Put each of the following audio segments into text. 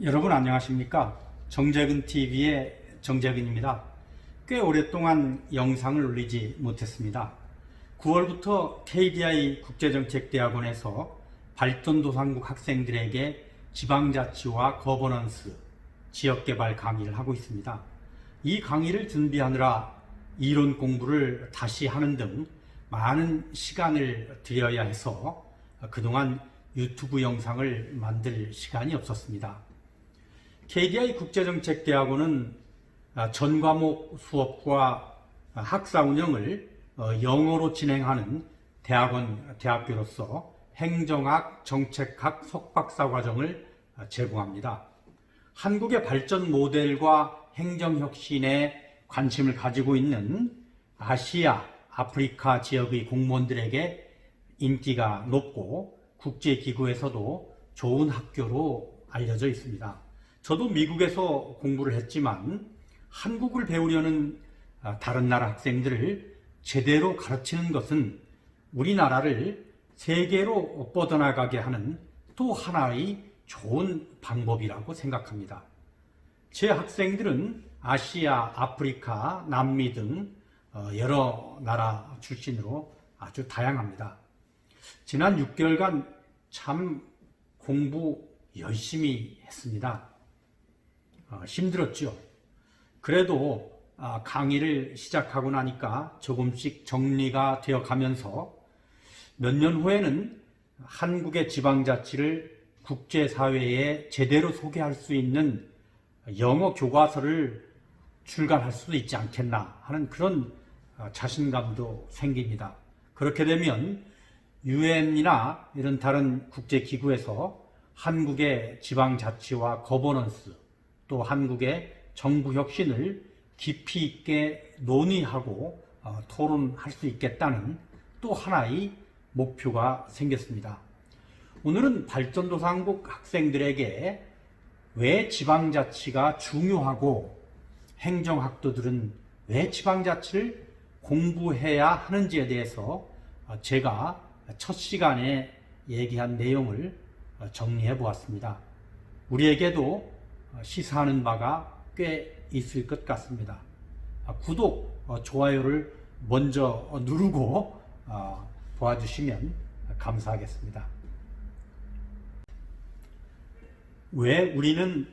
여러분 안녕하십니까? 정재근TV의 정재근입니다. 꽤 오랫동안 영상을 올리지 못했습니다. 9월부터 KDI 국제정책대학원에서 발전도상국 학생들에게 지방자치와 거버넌스, 지역개발 강의를 하고 있습니다. 이 강의를 준비하느라 이론 공부를 다시 하는 등 많은 시간을 들여야 해서 그동안 유튜브 영상을 만들 시간이 없었습니다. KDI 국제정책대학원은 전 과목 수업과 학사 운영을 영어로 진행하는 대학교로서 행정학, 정책학 석박사 과정을 제공합니다. 한국의 발전 모델과 행정혁신에 관심을 가지고 있는 아시아, 아프리카 지역의 공무원들에게 인기가 높고 국제기구에서도 좋은 학교로 알려져 있습니다. 저도 미국에서 공부를 했지만 한국을 배우려는 다른 나라 학생들을 제대로 가르치는 것은 우리나라를 세계로 뻗어나가게 하는 또 하나의 좋은 방법이라고 생각합니다. 제 학생들은 아시아, 아프리카, 남미 등 여러 나라 출신으로 아주 다양합니다. 지난 6개월간 참 공부 열심히 했습니다. 힘들었죠. 그래도 강의를 시작하고 나니까 조금씩 정리가 되어 가면서 몇 년 후에는 한국의 지방자치를 국제사회에 제대로 소개할 수 있는 영어 교과서를 출간할 수도 있지 않겠나 하는 그런 자신감도 생깁니다. 그렇게 되면 UN이나 이런 다른 국제기구에서 한국의 지방자치와 거버넌스 또 한국의 정부 혁신을 깊이 있게 논의하고 토론할 수 있겠다는 또 하나의 목표가 생겼습니다. 오늘은 발전도상국 학생들에게 왜 지방자치가 중요하고 행정학도들은 왜 지방자치를 공부해야 하는지에 대해서 제가 첫 시간에 얘기한 내용을 정리해 보았습니다. 우리에게도 시사하는 바가 꽤 있을 것 같습니다. 구독, 좋아요를 먼저 누르고 도와주시면 감사하겠습니다. 왜 우리는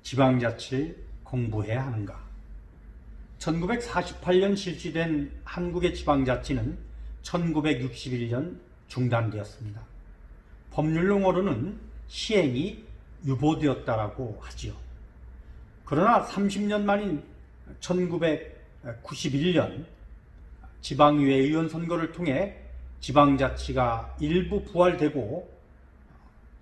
지방자치를 공부해야 하는가? 1948년 실시된 한국의 지방자치는 1961년 중단되었습니다. 법률용어로는 시행이 유보되었다라고 하지요. 그러나 30년 만인 1991년 지방의회 의원 선거를 통해 지방자치가 일부 부활되고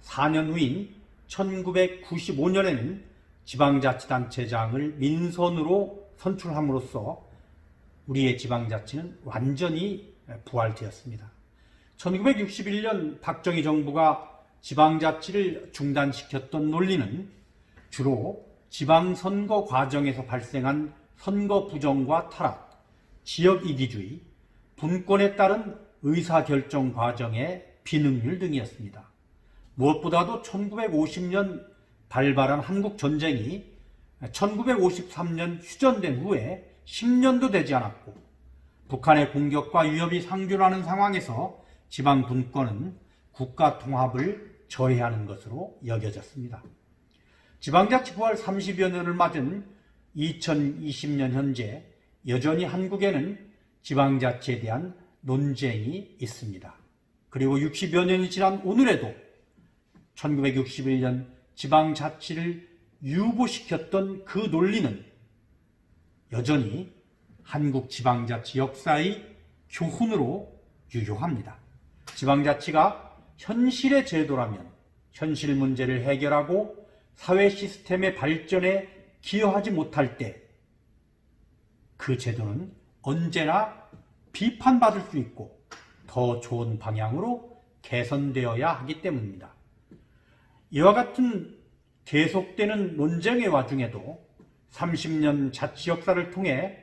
4년 후인 1995년에는 지방자치단체장을 민선으로 선출함으로써 우리의 지방자치는 완전히 부활되었습니다. 1961년 박정희 정부가 지방자치를 중단시켰던 논리는 주로 지방선거 과정에서 발생한 선거 부정과 타락, 지역이기주의, 분권에 따른 의사결정 과정의 비능률 등이었습니다. 무엇보다도 1950년 발발한 한국전쟁이 1953년 휴전된 후에 10년도 되지 않았고 북한의 공격과 위협이 상존하는 상황에서 지방 분권은 국가 통합을 저해하는 것으로 여겨졌습니다. 지방자치 부활 30여 년을 맞은 2020년 현재 여전히 한국에는 지방자치에 대한 논쟁이 있습니다. 그리고 60여 년이 지난 오늘에도 1961년 지방자치를 유보시켰던 그 논리는 여전히 한국 지방자치 역사의 교훈으로 유효합니다. 지방자치가 현실의 제도라면 현실 문제를 해결하고 사회 시스템의 발전에 기여하지 못할 때 그 제도는 언제나 비판받을 수 있고 더 좋은 방향으로 개선되어야 하기 때문입니다. 이와 같은 계속되는 논쟁의 와중에도 30년 자치 역사를 통해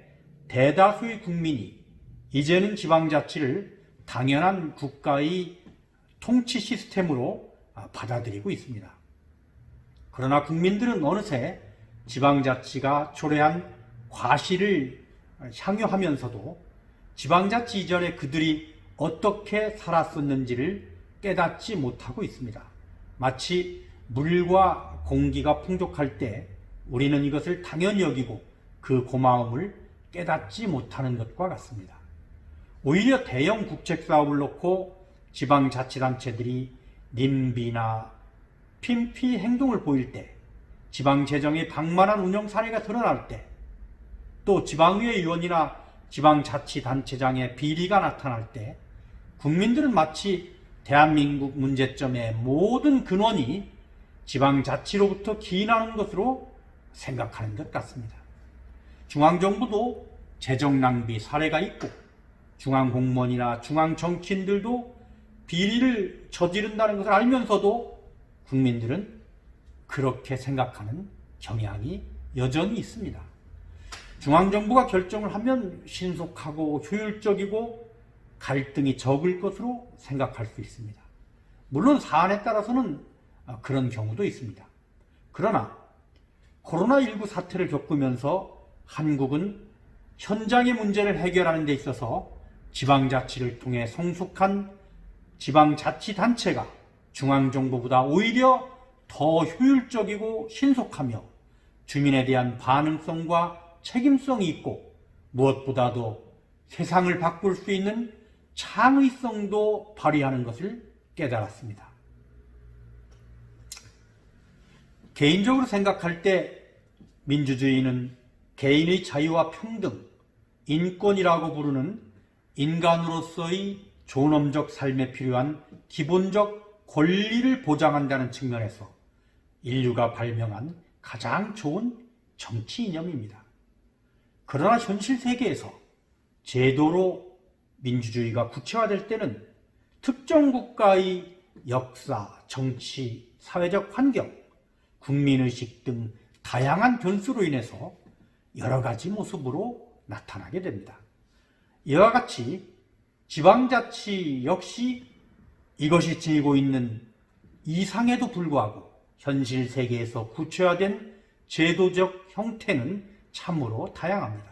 대다수의 국민이 이제는 지방자치를 당연한 국가의 통치 시스템으로 받아들이고 있습니다. 그러나 국민들은 어느새 지방자치가 초래한 과실을 향유하면서도 지방자치 이전에 그들이 어떻게 살았었는지를 깨닫지 못하고 있습니다. 마치 물과 공기가 풍족할 때 우리는 이것을 당연히 여기고 그 고마움을 깨닫지 못하는 것과 같습니다. 오히려 대형 국책 사업을 놓고 지방자치단체들이 님비나 핀피 행동을 보일 때, 지방재정의 방만한 운영 사례가 드러날 때, 또 지방의회 의원이나 지방자치단체장의 비리가 나타날 때 국민들은 마치 대한민국 문제점의 모든 근원이 지방자치로부터 기인하는 것으로 생각하는 것 같습니다. 중앙정부도 재정낭비 사례가 있고 중앙공무원이나 중앙정치인들도 비리를 저지른다는 것을 알면서도 국민들은 그렇게 생각하는 경향이 여전히 있습니다. 중앙정부가 결정을 하면 신속하고 효율적이고 갈등이 적을 것으로 생각할 수 있습니다. 물론 사안에 따라서는 그런 경우도 있습니다. 그러나 코로나19 사태를 겪으면서 한국은 현장의 문제를 해결하는 데 있어서 지방자치를 통해 성숙한 지방자치단체가 중앙정부보다 오히려 더 효율적이고 신속하며 주민에 대한 반응성과 책임성이 있고 무엇보다도 세상을 바꿀 수 있는 창의성도 발휘하는 것을 깨달았습니다. 개인적으로 생각할 때 민주주의는 개인의 자유와 평등, 인권이라고 부르는 인간으로서의 존엄적 삶에 필요한 기본적 권리를 보장한다는 측면에서 인류가 발명한 가장 좋은 정치 이념입니다. 그러나 현실 세계에서 제도로 민주주의가 구체화될 때는 특정 국가의 역사, 정치, 사회적 환경, 국민의식 등 다양한 변수로 인해서 여러 가지 모습으로 나타나게 됩니다. 이와 같이 지방자치 역시 이것이 지니고 있는 이상에도 불구하고 현실 세계에서 구체화된 제도적 형태는 참으로 다양합니다.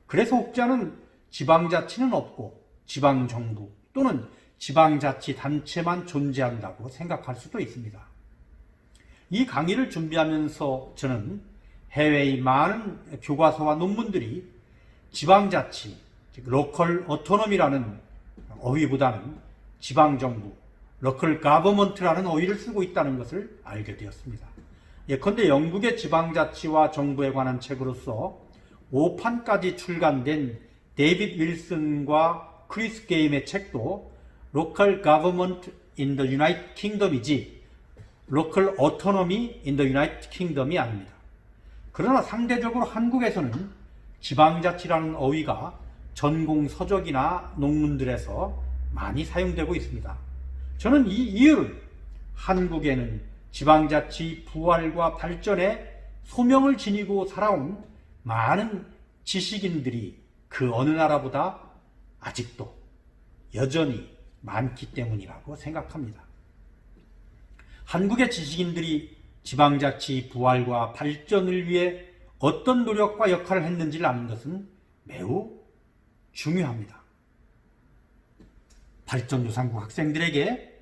그래서 혹자는 지방자치는 없고 지방정부 또는 지방자치단체만 존재한다고 생각할 수도 있습니다. 이 강의를 준비하면서 저는 해외의 많은 교과서와 논문들이 지방자치, 즉 로컬 오토노미라는 어휘보다는 지방정부, 로컬 가버먼트라는 어휘를 쓰고 있다는 것을 알게 되었습니다. 예컨대 영국의 지방자치와 정부에 관한 책으로서 5판까지 출간된 데이빗 윌슨과 크리스 게임의 책도 Local Government in the United Kingdom이지 Local Autonomy in the United Kingdom이 아닙니다. 그러나 상대적으로 한국에서는 지방자치라는 어휘가 전공 서적이나 논문들에서 많이 사용되고 있습니다. 저는 이 이유를 한국에는 지방자치 부활과 발전에 소명을 지니고 살아온 많은 지식인들이 그 어느 나라보다 아직도 여전히 많기 때문이라고 생각합니다. 한국의 지식인들이 지방자치 부활과 발전을 위해 어떤 노력과 역할을 했는지를 아는 것은 매우 중요합니다. 발전도상국 학생들에게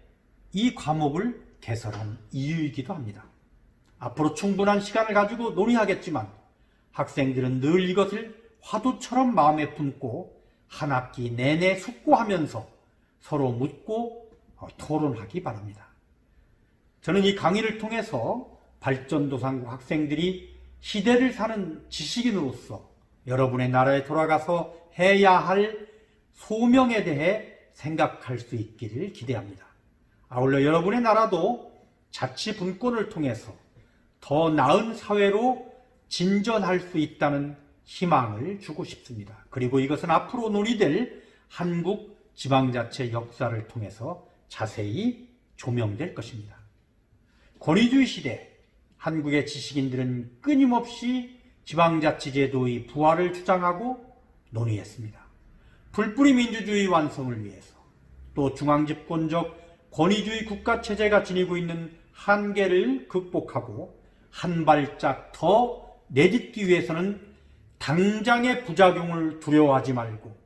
이 과목을 개설한 이유이기도 합니다. 앞으로 충분한 시간을 가지고 논의하겠지만 학생들은 늘 이것을 화두처럼 마음에 품고 한 학기 내내 숙고하면서 서로 묻고 토론하기 바랍니다. 저는 이 강의를 통해서 발전도상국 학생들이 시대를 사는 지식인으로서 여러분의 나라에 돌아가서 해야 할 소명에 대해 생각할 수 있기를 기대합니다. 아울러 여러분의 나라도 자치 분권을 통해서 더 나은 사회로 진전할 수 있다는 희망을 주고 싶습니다. 그리고 이것은 앞으로 논의될 한국 지방자치 역사를 통해서 자세히 조명될 것입니다. 권위주의 시대, 한국의 지식인들은 끊임없이 지방자치제도의 부활을 주장하고 논의했습니다. 풀뿌리 민주주의 완성을 위해서 또 중앙집권적 권위주의 국가체제가 지니고 있는 한계를 극복하고 한 발짝 더 내딛기 위해서는 당장의 부작용을 두려워하지 말고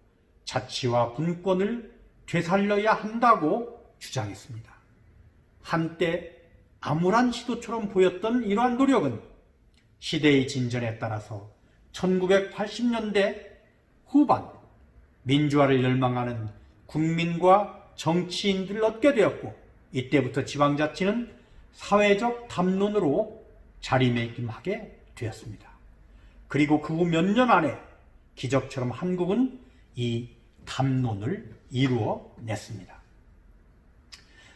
자치와 분권을 되살려야 한다고 주장했습니다. 한때 암울한 시도처럼 보였던 이러한 노력은 시대의 진전에 따라서 1980년대 후반 민주화를 열망하는 국민과 정치인들을 얻게 되었고, 이때부터 지방자치는 사회적 담론으로 자리매김하게 되었습니다. 그리고 그 후 몇 년 안에 기적처럼 한국은 이 담론을 이루어냈습니다.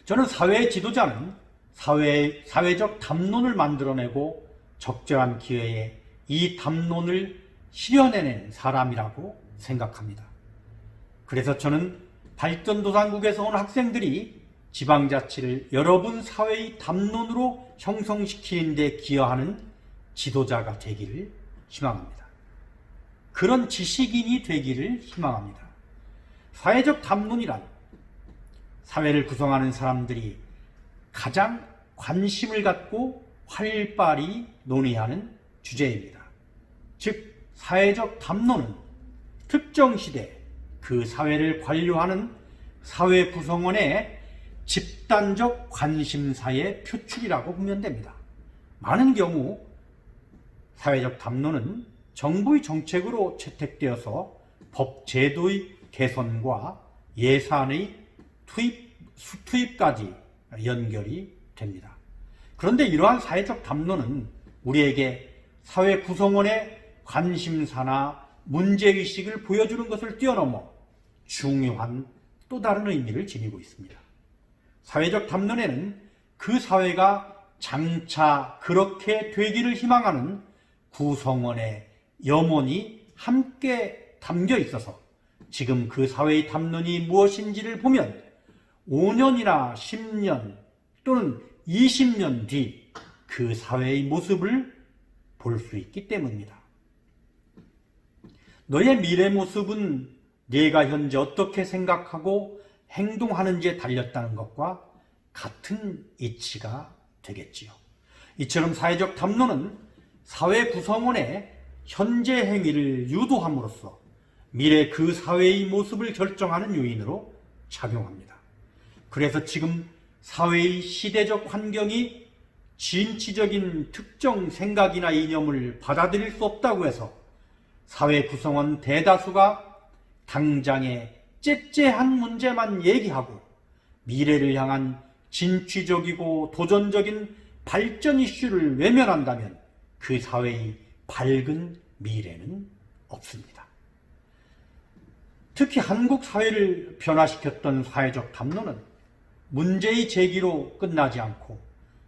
저는 사회의 지도자는 사회적 담론을 만들어내고 적절한 기회에 이 담론을 실현해낸 사람이라고 생각합니다. 그래서 저는 발전도상국에서 온 학생들이 지방자치를 여러분 사회의 담론으로 형성시키는 데 기여하는 지도자가 되기를 희망합니다. 그런 지식인이 되기를 희망합니다. 사회적 담론이란 사회를 구성하는 사람들이 가장 관심을 갖고 활발히 논의하는 주제입니다. 즉, 사회적 담론은 특정 시대 그 사회를 관료하는 사회 구성원의 집단적 관심사의 표출이라고 보면 됩니다. 많은 경우 사회적 담론은 정부의 정책으로 채택되어서 법 제도의 개선과 예산의 투입까지 연결이 됩니다. 그런데 이러한 사회적 담론은 우리에게 사회 구성원의 관심사나 문제의식을 보여주는 것을 뛰어넘어 중요한 또 다른 의미를 지니고 있습니다. 사회적 담론에는 그 사회가 장차 그렇게 되기를 희망하는 구성원의 염원이 함께 담겨 있어서 지금 그 사회의 담론이 무엇인지를 보면 5년이나 10년 또는 20년 뒤 그 사회의 모습을 볼 수 있기 때문입니다. 너의 미래 모습은 네가 현재 어떻게 생각하고 행동하는지에 달렸다는 것과 같은 이치가 되겠지요. 이처럼 사회적 담론은 사회 구성원의 현재 행위를 유도함으로써 미래 그 사회의 모습을 결정하는 요인으로 작용합니다. 그래서 지금 사회의 시대적 환경이 진취적인 특정 생각이나 이념을 받아들일 수 없다고 해서 사회 구성원 대다수가 당장의 째째한 문제만 얘기하고 미래를 향한 진취적이고 도전적인 발전 이슈를 외면한다면 그 사회의 밝은 미래는 없습니다. 특히 한국 사회를 변화시켰던 사회적 담론은 문제의 제기로 끝나지 않고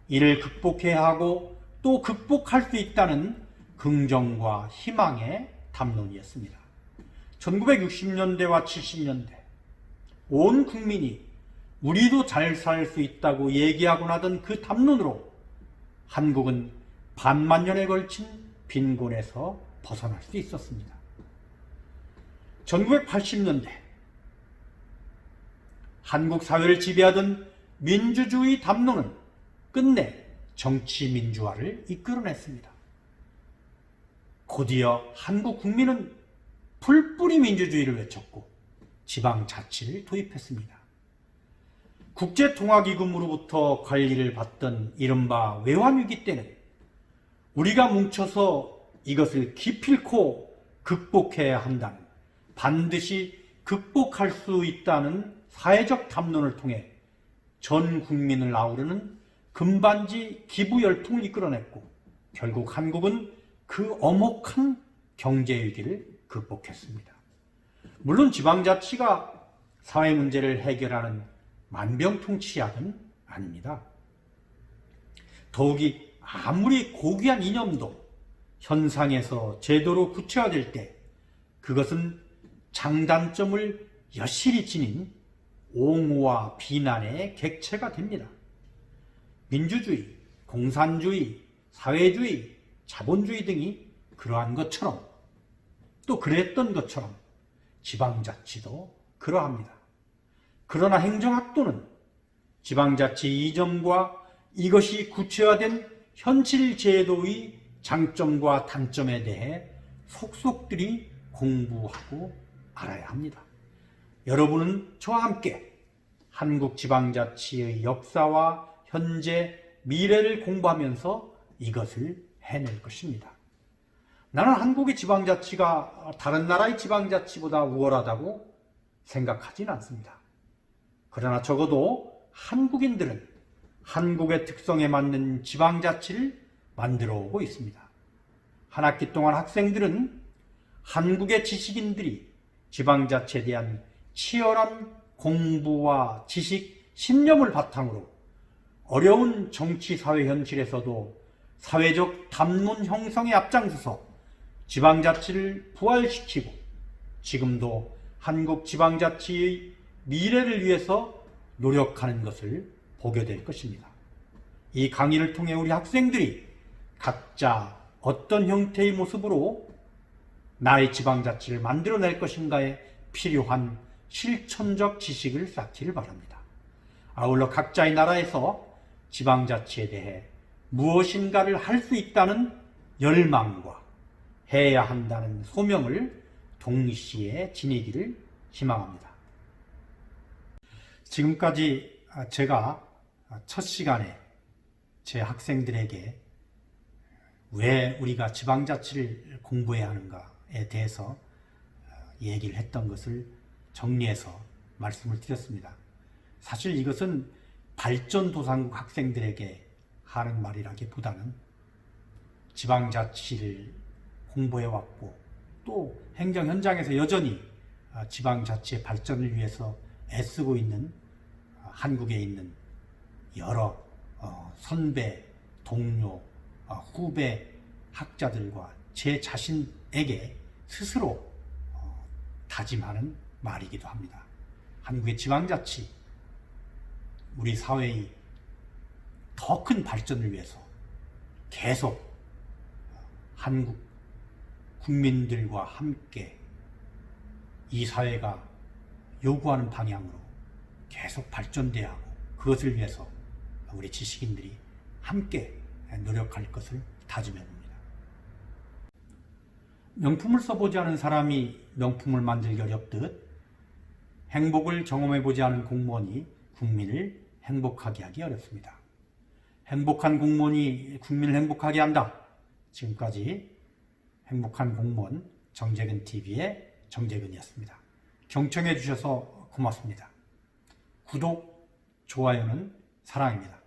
이를 극복해야 하고 또 극복할 수 있다는 긍정과 희망의 담론이었습니다. 1960년대와 70년대 온 국민이 우리도 잘 살 수 있다고 얘기하고 나던 그 담론으로 한국은 반만 년에 걸친 빈곤에서 벗어날 수 있었습니다. 1980년대 한국 사회를 지배하던 민주주의 담론은 끝내 정치 민주화를 이끌어냈습니다. 곧이어 한국 국민은 풀뿌리 민주주의를 외쳤고 지방자치를 도입했습니다. 국제통화기금으로부터 관리를 받던 이른바 외환위기 때는 우리가 뭉쳐서 이것을 기필코 극복해야 한다는, 반드시 극복할 수 있다는 사회적 담론을 통해 전 국민을 아우르는 금반지 기부 열풍을 이끌어냈고 결국 한국은 그 엄혹한 경제위기를 극복했습니다. 물론 지방자치가 사회 문제를 해결하는 만병통치약은 아닙니다. 더욱이 아무리 고귀한 이념도 현상에서 제도로 구체화될 때 그것은 장단점을 여실히 지닌 옹호와 비난의 객체가 됩니다. 민주주의, 공산주의, 사회주의, 자본주의 등이 그러한 것처럼 또 그랬던 것처럼 지방자치도 그러합니다. 그러나 행정학도는 지방자치 이전과 이것이 구체화된 현실 제도의 장점과 단점에 대해 속속들이 공부하고 알아야 합니다. 여러분은 저와 함께 한국지방자치의 역사와 현재, 미래를 공부하면서 이것을 해낼 것입니다. 나는 한국의 지방자치가 다른 나라의 지방자치보다 우월하다고 생각하진 않습니다. 그러나 적어도 한국인들은 한국의 특성에 맞는 지방자치를 만들어 오고 있습니다. 한 학기 동안 학생들은 한국의 지식인들이 지방자치에 대한 치열한 공부와 지식, 신념을 바탕으로 어려운 정치, 사회 현실에서도 사회적 담론 형성에 앞장서서 지방자치를 부활시키고 지금도 한국 지방자치의 미래를 위해서 노력하는 것을 보게 될 것입니다. 이 강의를 통해 우리 학생들이 각자 어떤 형태의 모습으로 나의 지방자치를 만들어낼 것인가에 필요한 실천적 지식을 쌓기를 바랍니다. 아울러 각자의 나라에서 지방자치에 대해 무엇인가를 할 수 있다는 열망과 해야 한다는 소명을 동시에 지니기를 희망합니다. 지금까지 제가 첫 시간에 제 학생들에게 왜 우리가 지방자치를 공부해야 하는가에 대해서 얘기를 했던 것을 정리해서 말씀을 드렸습니다. 사실 이것은 발전도상국 학생들에게 하는 말이라기보다는 지방자치를 공부해왔고 또 행정 현장에서 여전히 지방자치의 발전을 위해서 애쓰고 있는 한국에 있는 여러 선배, 동료, 후배 학자들과 제 자신에게 스스로 다짐하는 말이기도 합니다. 한국의 지방자치, 우리 사회의 더 큰 발전을 위해서 계속 한국 국민들과 함께 이 사회가 요구하는 방향으로 계속 발전돼야 하고 그것을 위해서 우리 지식인들이 함께 노력할 것을 다짐해 봅니다. 명품을 써보지 않은 사람이 명품을 만들기 어렵듯 행복을 경험해보지 않은 공무원이 국민을 행복하게 하기 어렵습니다. 행복한 공무원이 국민을 행복하게 한다. 지금까지 행복한 공무원 정재근TV의 정재근이었습니다. 경청해 주셔서 고맙습니다. 구독, 좋아요는 사랑입니다.